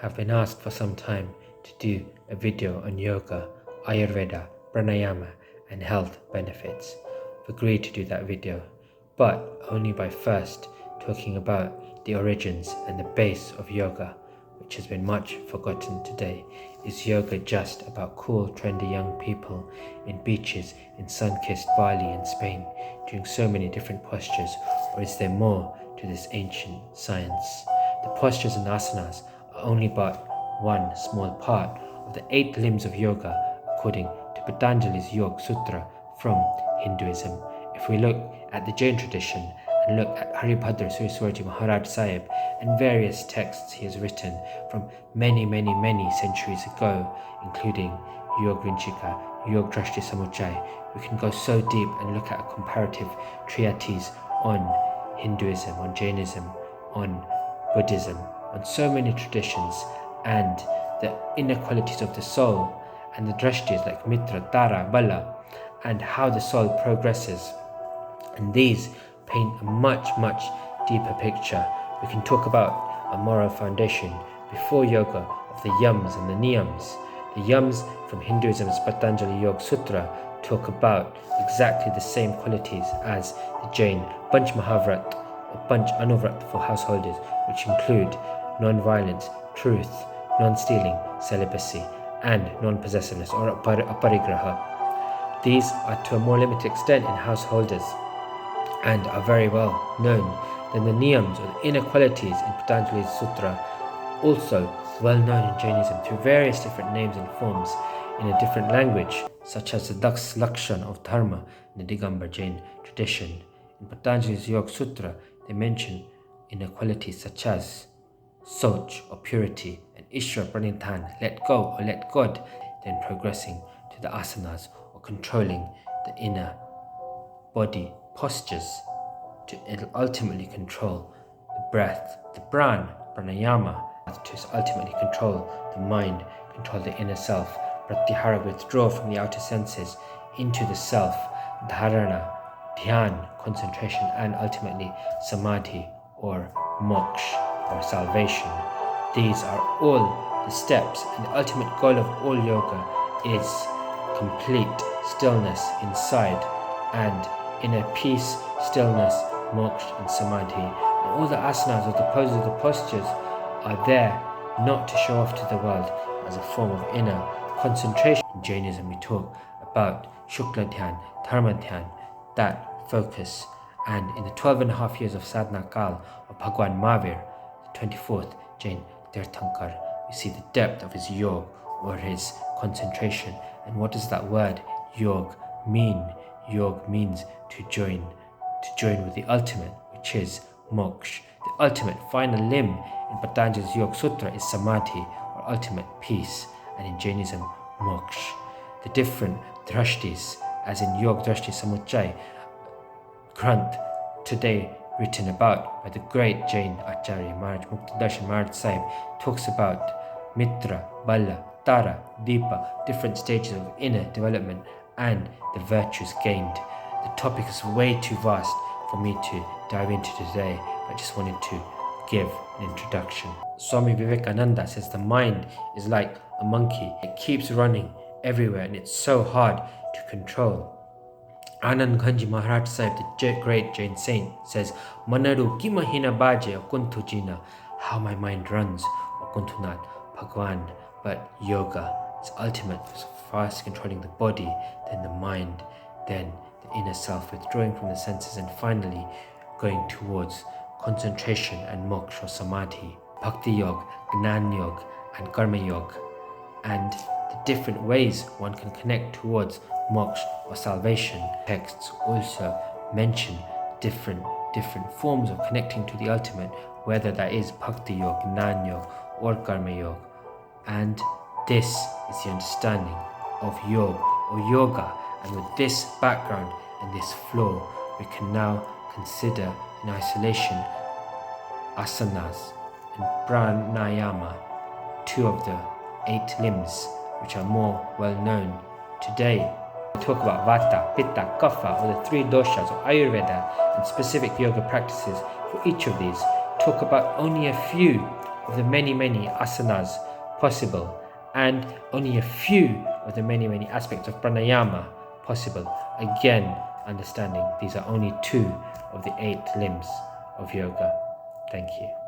have been asked for some time to do a video on yoga, Ayurveda, pranayama and health benefits. I've agreed to do that video, but only by first talking about the origins and the base of yoga, which has been much forgotten today. Is yoga just about cool, trendy young people in beaches in sun-kissed Bali in Spain doing so many different postures, or is there more to this ancient science? The postures and asanas are only but one small part of the 8 limbs of yoga according to Patanjali's Yoga Sutra from Hinduism. If we look at the Jain tradition and look at Haribhadra Suraswarji Maharaj Sahib and various texts he has written from many centuries ago, including Yog Vinchika, Yog Drashti Samuchai, we can go so deep and look at a comparative treatise on Hinduism, on Jainism, on Buddhism, on so many traditions and the inequalities of the soul and the drashtis like Mitra, Tara, Bala, and how the soul progresses. And these paint a much deeper picture. We can talk about a moral foundation before yoga of the Yamas and the Niyamas. The Yamas from Hinduism's Patanjali Yoga Sutra talk about exactly the same qualities as the Jain Panch Mahavrat or Panch Anuvrat for householders, which include non-violence, truth, non-stealing, celibacy, and non-possessiveness or aparigraha. These are to a more limited extent in householders and are very well known. Then the niyams or the inequalities in Patanjali's Sutra, also well known in Jainism through various different names and forms in a different language, such as the lakshana of dharma in the Digambar Jain tradition. In Patanjali's Yoga Sutra, they mention inequalities such as soch or purity and ishwar pranithan, let go or let God, then progressing to the asanas or controlling the inner body postures to ultimately control the breath, the pranayama, to ultimately control the mind, control the inner self, pratyahara, withdraw from the outer senses into the self, dharana, dhyan, concentration, and ultimately samadhi or moksha or salvation. These are all the steps, and the ultimate goal of all yoga is complete stillness inside and inner peace, stillness, moksha and samadhi. And all the asanas or the poses, the postures are there not to show off to the world as a form of inner concentration. In Jainism we talk about Shukla Dhyan, Dharma Dhyan, that focus. And in the 12.5 years of sadhana kal of Bhagwan Mahavir, the 24th Jain Tirthankar, we see the depth of his yoga or his concentration. And what does that word yog mean? Yog means to join with the ultimate, which is moksha. The ultimate final limb in Patanjali's Yoga Sutra is samadhi or ultimate peace, and in Jainism moksha. The different drashtis, as in Yog Drashti Samuchai Granth, today written about by the great Jain Acharya Maharaj Muktidarshan Maharaj Sahib, talks about Mitra, Bala, Tara, Deepa, different stages of inner development and the virtues gained. The topic is way too vast for me to dive into today. I just wanted to give an introduction. Swami Vivekananda says the mind is like a monkey. It keeps running everywhere and it's so hard to control. Anand Ganji Maharaj Sahib, the great Jain saint, says, Manaru ki mahina baje akuntu jina, how my mind runs, akuntunat Bhagwan. But yoga is ultimate, as far as controlling the body, then the mind, then the inner self, withdrawing from the senses, and finally going towards concentration and moksha or samadhi, bhakti yoga, gnan yoga, and karma yoga, and the different ways one can connect towards moksha or salvation. Texts also mention different forms of connecting to the ultimate, whether that is bhakti yoga, gnan yoga, or karma yoga. And this is the understanding of yoga or yoga. And with this background and this flow, we can now consider in isolation asanas and pranayama, 2 of the 8 limbs which are more well known today. We talk about vata, pitta, kapha, or the 3 doshas of Ayurveda and specific yoga practices for each of these. Talk about only a few of the many asanas possible, and only a few of the many aspects of pranayama possible. Again, understanding these are only 2 of the 8 limbs of yoga. Thank you.